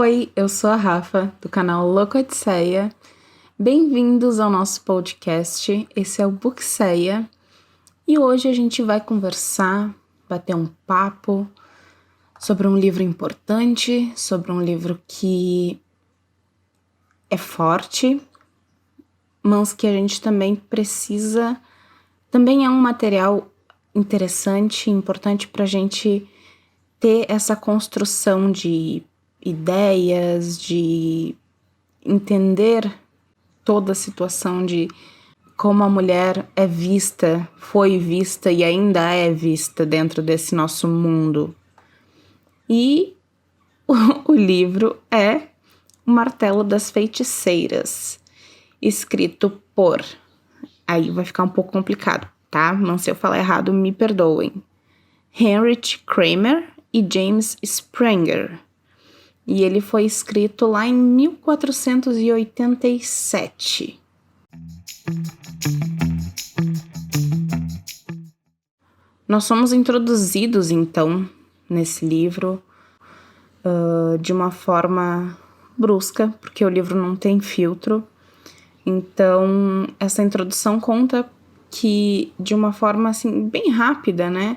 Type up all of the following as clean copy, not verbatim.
Oi, eu sou a Rafa, do canal Loucodisseia. Bem-vindos ao nosso podcast, esse é o Bookseia. E hoje a gente vai conversar, bater um papo sobre um livro importante, sobre um livro que é forte, mas que a gente também precisa, também é um material interessante e importante para a gente ter essa construção de ideias, de entender toda a situação de como a mulher é vista, foi vista e ainda é vista dentro desse nosso mundo. E o livro é O Martelo das Feiticeiras, escrito por... Aí vai ficar um pouco complicado, tá? Mas se eu falar errado, me perdoem. Heinrich Kramer e James Springer. E ele foi escrito lá em 1487. Nós somos introduzidos, então, nesse livro de uma forma brusca, porque o livro não tem filtro. Então, essa introdução conta que, de uma forma assim, bem rápida, né?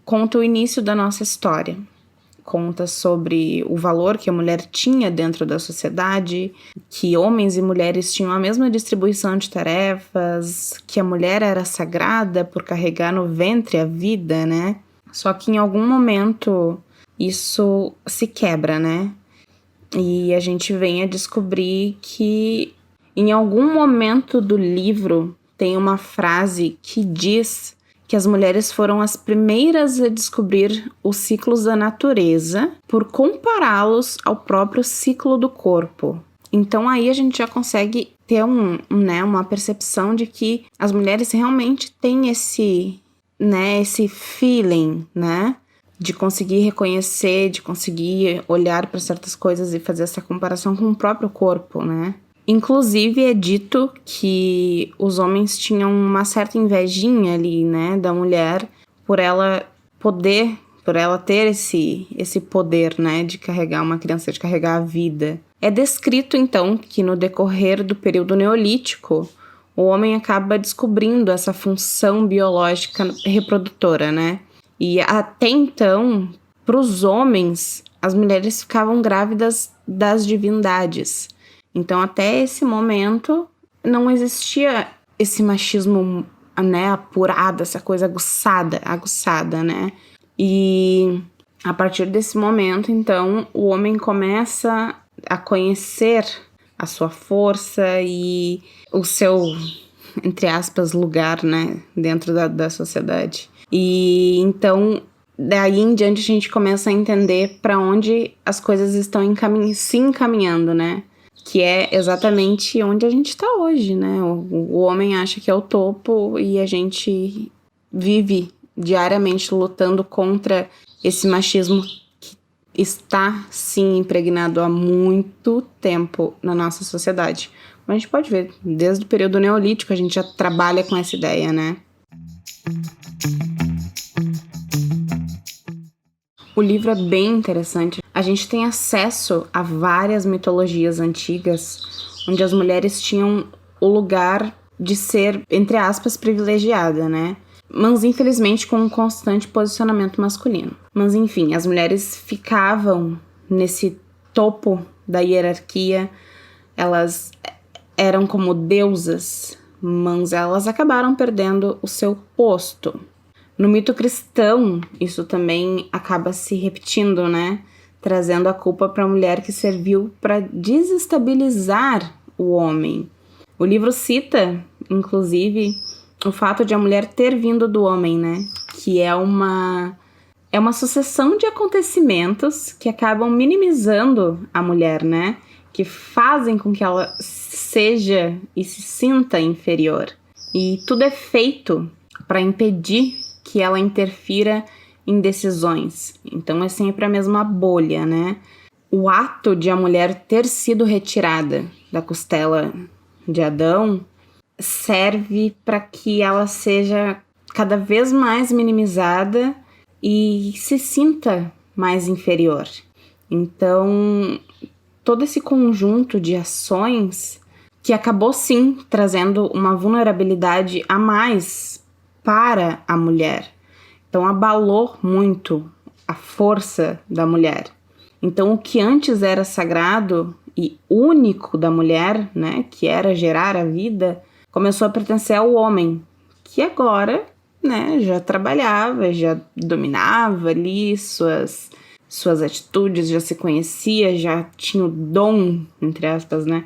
Conta o início da nossa história. Conta sobre o valor que a mulher tinha dentro da sociedade, que homens e mulheres tinham a mesma distribuição de tarefas, que a mulher era sagrada por carregar no ventre a vida, né? Só que em algum momento isso se quebra, né? E a gente vem a descobrir que em algum momento do livro tem uma frase que diz que as mulheres foram as primeiras a descobrir os ciclos da natureza por compará-los ao próprio ciclo do corpo. Então aí a gente já consegue ter uma percepção de que as mulheres realmente têm esse feeling, né? De conseguir reconhecer, de conseguir olhar para certas coisas e fazer essa comparação com o próprio corpo, né? Inclusive, é dito que os homens tinham uma certa invejinha ali, né, da mulher, por ela ter esse poder, né, de carregar uma criança, de carregar a vida. É descrito, então, que no decorrer do período neolítico, o homem acaba descobrindo essa função biológica reprodutora, né? E até então, para os homens, as mulheres ficavam grávidas das divindades. Então, até esse momento, não existia esse machismo, né, apurado, essa coisa aguçada, né? E a partir desse momento, então, o homem começa a conhecer a sua força e o seu, entre aspas, lugar, né, dentro da sociedade. E então, daí em diante, a gente começa a entender para onde as coisas estão se encaminhando, né? Que é exatamente onde a gente está hoje, né? O homem acha que é o topo e a gente vive diariamente lutando contra esse machismo que está, sim, impregnado há muito tempo na nossa sociedade. Como a gente pode ver, desde o período neolítico a gente já trabalha com essa ideia, né? O livro é bem interessante. A gente tem acesso a várias mitologias antigas, onde as mulheres tinham o lugar de ser, entre aspas, privilegiada, né? Mas, infelizmente, com um constante posicionamento masculino. Mas, enfim, as mulheres ficavam nesse topo da hierarquia, elas eram como deusas, mas elas acabaram perdendo o seu posto. No mito cristão, isso também acaba se repetindo, né? Trazendo a culpa para a mulher que serviu para desestabilizar o homem. O livro cita, inclusive, o fato de a mulher ter vindo do homem, né? Que é uma sucessão de acontecimentos que acabam minimizando a mulher, né? Que fazem com que ela seja e se sinta inferior. E tudo é feito para impedir que ela interfira em decisões. Então é sempre a mesma bolha, né? O ato de a mulher ter sido retirada da costela de Adão serve para que ela seja cada vez mais minimizada e se sinta mais inferior. Então, todo esse conjunto de ações que acabou sim trazendo uma vulnerabilidade a mais para a mulher. Então abalou muito a força da mulher. Então o que antes era sagrado e único da mulher, né, que era gerar a vida, começou a pertencer ao homem, que agora, né, já trabalhava, já dominava ali suas atitudes, já se conhecia, já tinha o dom, entre aspas, né,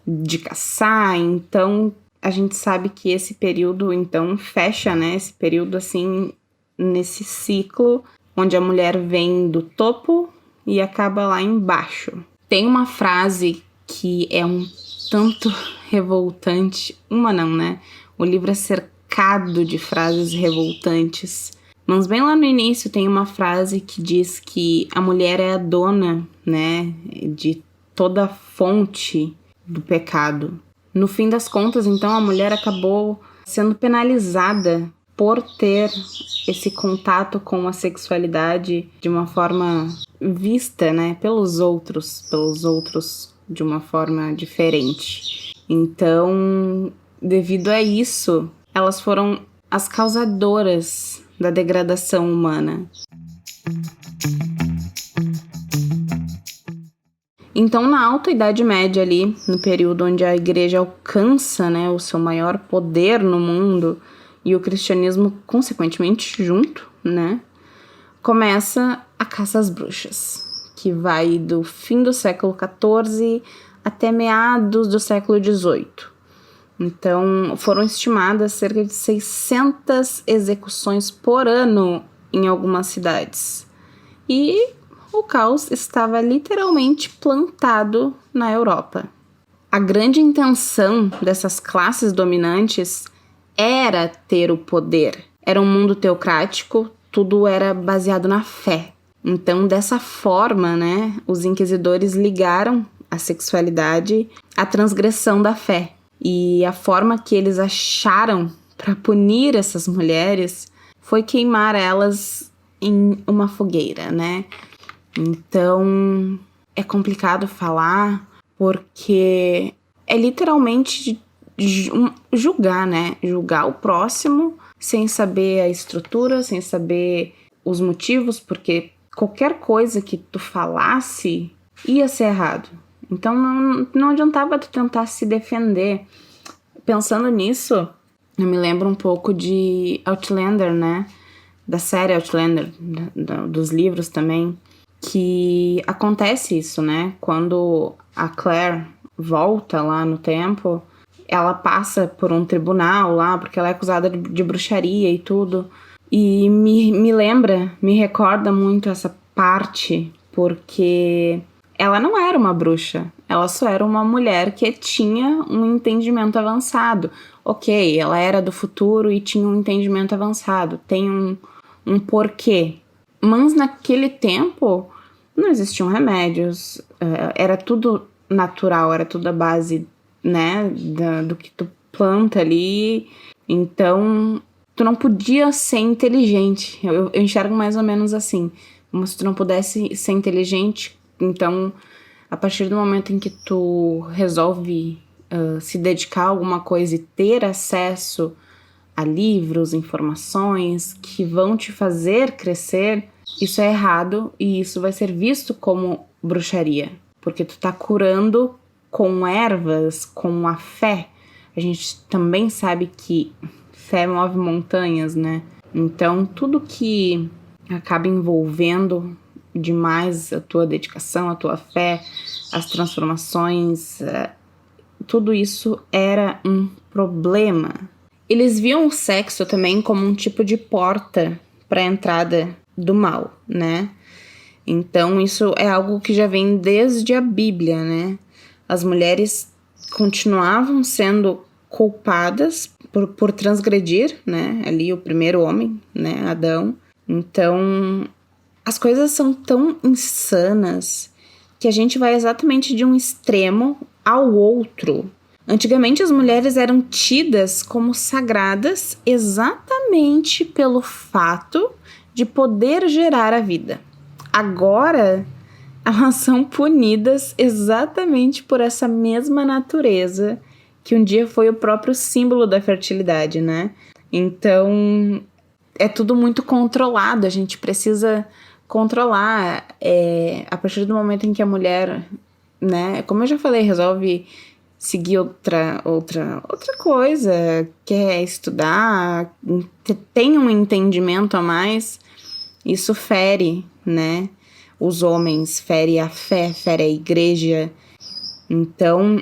de caçar. Então a gente sabe que esse período então fecha, né, esse período assim nesse ciclo onde a mulher vem do topo e acaba lá embaixo. Tem uma frase que é um tanto revoltante, uma não, né? O livro é cercado de frases revoltantes, mas bem lá no início tem uma frase que diz que a mulher é a dona, né, de toda a fonte do pecado. No fim das contas, então, a mulher acabou sendo penalizada por ter esse contato com a sexualidade de uma forma vista, né, pelos outros de uma forma diferente. Então, devido a isso, elas foram as causadoras da degradação humana. Então, na Alta Idade Média ali, no período onde a igreja alcança, né, o seu maior poder no mundo e o cristianismo, consequentemente, junto, né, começa a caça às bruxas, que vai do fim do século XIV até meados do século XVIII. Então, foram estimadas cerca de 600 execuções por ano em algumas cidades. E o caos estava literalmente plantado na Europa. A grande intenção dessas classes dominantes era ter o poder. Era um mundo teocrático, tudo era baseado na fé. Então, dessa forma, né, os inquisidores ligaram a sexualidade à transgressão da fé. E a forma que eles acharam para punir essas mulheres foi queimar elas em uma fogueira, né? Então, é complicado falar porque é literalmente julgar, né? Julgar o próximo sem saber a estrutura, sem saber os motivos, porque qualquer coisa que tu falasse ia ser errado. Então não adiantava tu tentar se defender. Pensando nisso, eu me lembro um pouco de Outlander, né? Da série Outlander, dos livros também, que acontece isso, né? Quando a Claire volta lá no tempo, ela passa por um tribunal lá, porque ela é acusada de bruxaria e tudo. E me recorda muito essa parte, porque ela não era uma bruxa, ela só era uma mulher que tinha um entendimento avançado. Ok, ela era do futuro e tinha um entendimento avançado, tem um porquê. Mas naquele tempo não existiam remédios, era tudo natural, era tudo a base, né, do que tu planta ali. Então tu não podia ser inteligente. Eu enxergo mais ou menos assim, como se tu não pudesse ser inteligente. Então, a partir do momento em que tu resolve se dedicar a alguma coisa e ter acesso a livros, informações que vão te fazer crescer, isso é errado e isso vai ser visto como bruxaria, porque tu tá curando com ervas, com a fé. A gente também sabe que fé move montanhas, né? Então, tudo que acaba envolvendo demais a tua dedicação, a tua fé, as transformações, tudo isso era um problema. Eles viam o sexo também como um tipo de porta para a entrada do mal, né? Então isso é algo que já vem desde a Bíblia, né? As mulheres continuavam sendo culpadas por transgredir, né? Ali o primeiro homem, né? Adão. Então as coisas são tão insanas que a gente vai exatamente de um extremo ao outro. Antigamente as mulheres eram tidas como sagradas exatamente pelo fato de poder gerar a vida. Agora elas são punidas exatamente por essa mesma natureza que um dia foi o próprio símbolo da fertilidade, né? Então, é tudo muito controlado, a gente precisa controlar. A partir do momento em que a mulher, né, como eu já falei, resolve seguir outra coisa, quer estudar, tem um entendimento a mais, isso fere, né, os homens, fere a fé, fere a igreja. Então,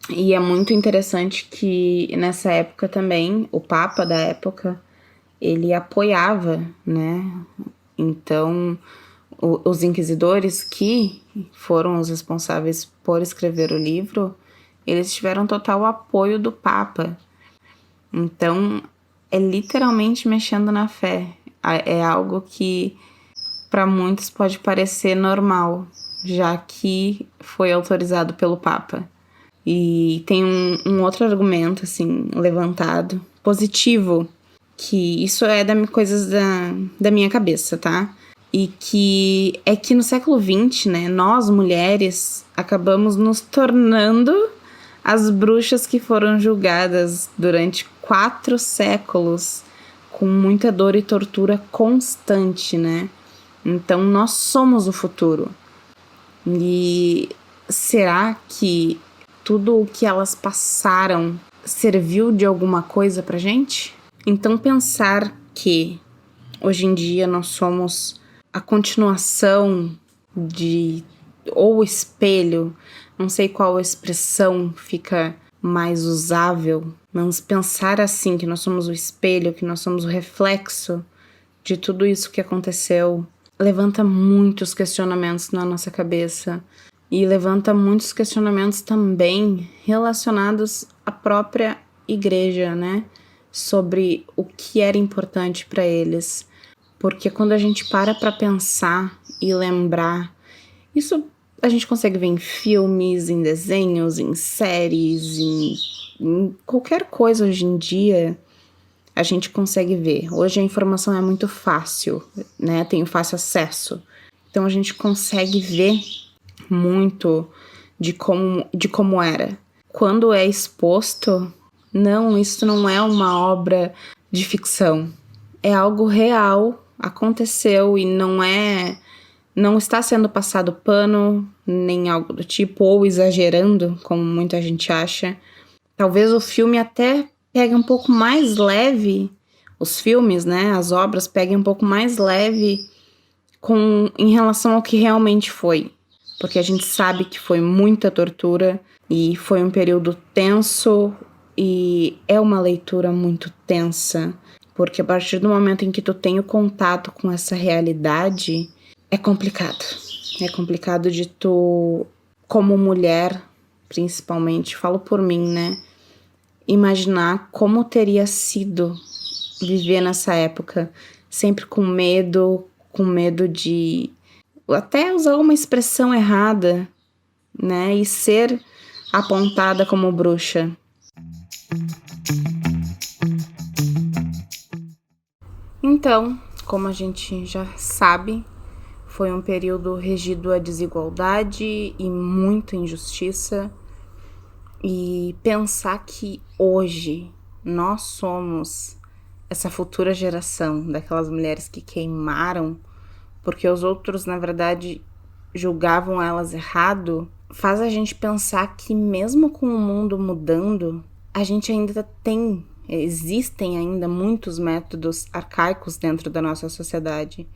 e é muito interessante que nessa época também, o Papa da época, ele apoiava, né, então os inquisidores que foram os responsáveis por escrever o livro, eles tiveram total apoio do Papa. Então, é literalmente mexendo na fé. É algo que para muitos pode parecer normal, já que foi autorizado pelo Papa. E tem um outro argumento, assim, levantado, positivo, que isso é coisas da minha cabeça, tá? E que é que no século XX, né, nós mulheres acabamos nos tornando as bruxas que foram julgadas durante 4 séculos com muita dor e tortura constante, né? Então nós somos o futuro. E será que tudo o que elas passaram serviu de alguma coisa pra gente? Então pensar que hoje em dia nós somos a continuação ou o espelho, não sei qual expressão fica mais usável, mas pensar assim, que nós somos o espelho, que nós somos o reflexo de tudo isso que aconteceu, levanta muitos questionamentos na nossa cabeça e levanta muitos questionamentos também relacionados à própria igreja, né? Sobre o que era importante para eles. Porque quando a gente para pensar e lembrar, isso a gente consegue ver em filmes, em desenhos, em séries, em qualquer coisa hoje em dia, a gente consegue ver. Hoje a informação é muito fácil, né? Tem o fácil acesso. Então a gente consegue ver muito de como era. Quando é exposto, não, isso não é uma obra de ficção. É algo real, aconteceu e não está sendo passado pano, nem algo do tipo, ou exagerando, como muita gente acha. Talvez o filme até pegue um pouco mais leve, os filmes, né, as obras peguem um pouco mais leve em relação ao que realmente foi. Porque a gente sabe que foi muita tortura e foi um período tenso e é uma leitura muito tensa. Porque a partir do momento em que tu tem o contato com essa realidade, é complicado. É complicado de tu, como mulher, principalmente, falo por mim, né? Imaginar como teria sido viver nessa época, sempre com medo de até usar uma expressão errada, né? E ser apontada como bruxa. Então, como a gente já sabe, foi um período regido a desigualdade e muita injustiça. E pensar que hoje nós somos essa futura geração daquelas mulheres que queimaram porque os outros, na verdade, julgavam elas errado, faz a gente pensar que mesmo com o mundo mudando, a gente ainda existem ainda muitos métodos arcaicos dentro da nossa sociedade,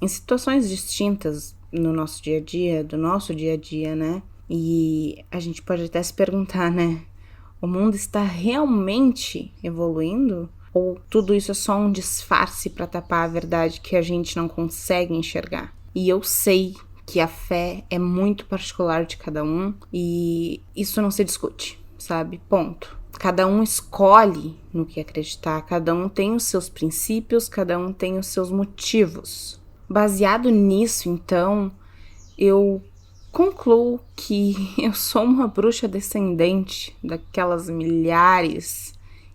em situações distintas no nosso dia a dia, do nosso dia a dia, né? E a gente pode até se perguntar, né? O mundo está realmente evoluindo? Ou tudo isso é só um disfarce para tapar a verdade que a gente não consegue enxergar? E eu sei que a fé é muito particular de cada um e isso não se discute, sabe? Ponto. Cada um escolhe no que acreditar, cada um tem os seus princípios, cada um tem os seus motivos. Baseado nisso, então, eu concluo que eu sou uma bruxa descendente daquelas milhares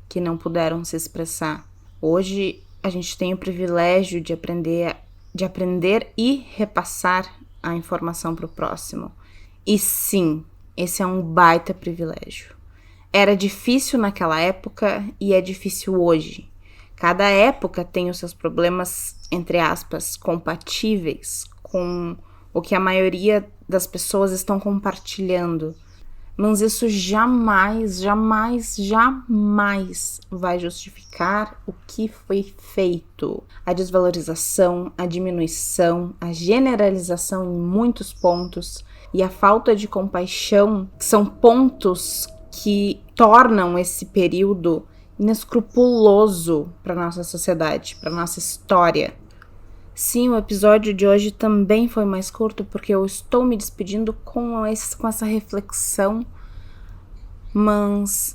que não puderam se expressar. Hoje a gente tem o privilégio de aprender e repassar a informação para o próximo. E sim, esse é um baita privilégio. Era difícil naquela época e é difícil hoje. Cada época tem os seus problemas, entre aspas, compatíveis com o que a maioria das pessoas estão compartilhando. Mas isso jamais vai justificar o que foi feito. A desvalorização, a diminuição, a generalização em muitos pontos e a falta de compaixão são pontos que tornam esse período inescrupuloso para nossa sociedade, para nossa história. Sim, o episódio de hoje também foi mais curto porque eu estou me despedindo com essa reflexão, mas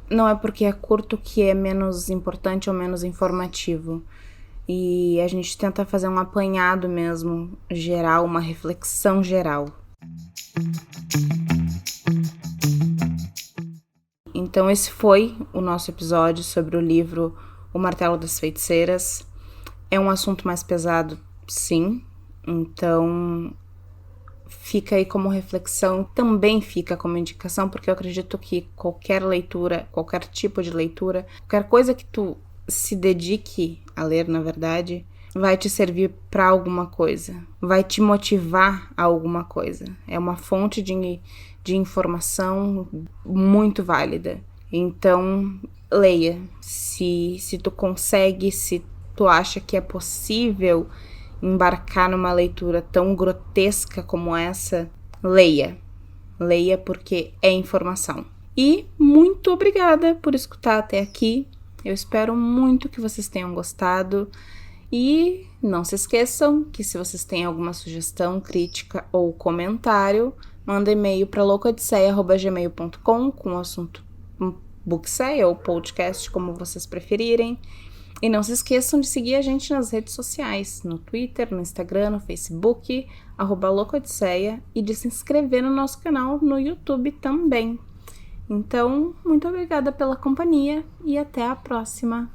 não é porque é curto que é menos importante ou menos informativo. E a gente tenta fazer um apanhado mesmo, geral, uma reflexão geral. Então esse foi o nosso episódio sobre o livro O Martelo das Feiticeiras. É um assunto mais pesado, sim, então fica aí como reflexão, também fica como indicação, porque eu acredito que qualquer leitura, qualquer tipo de leitura, qualquer coisa que tu se dedique a ler, na verdade, vai te servir para alguma coisa, vai te motivar a alguma coisa. É uma fonte de informação muito válida. Então, leia. Se tu consegue, se tu acha que é possível embarcar numa leitura tão grotesca como essa, leia. Leia porque é informação. E muito obrigada por escutar até aqui. Eu espero muito que vocês tenham gostado. E não se esqueçam que se vocês têm alguma sugestão, crítica ou comentário, manda e-mail para loucoodisseia@gmail.com com o assunto Bookseia ou podcast, como vocês preferirem. E não se esqueçam de seguir a gente nas redes sociais, no Twitter, no Instagram, no Facebook, @loucoodisseia, e de se inscrever no nosso canal no YouTube também. Então, muito obrigada pela companhia e até a próxima!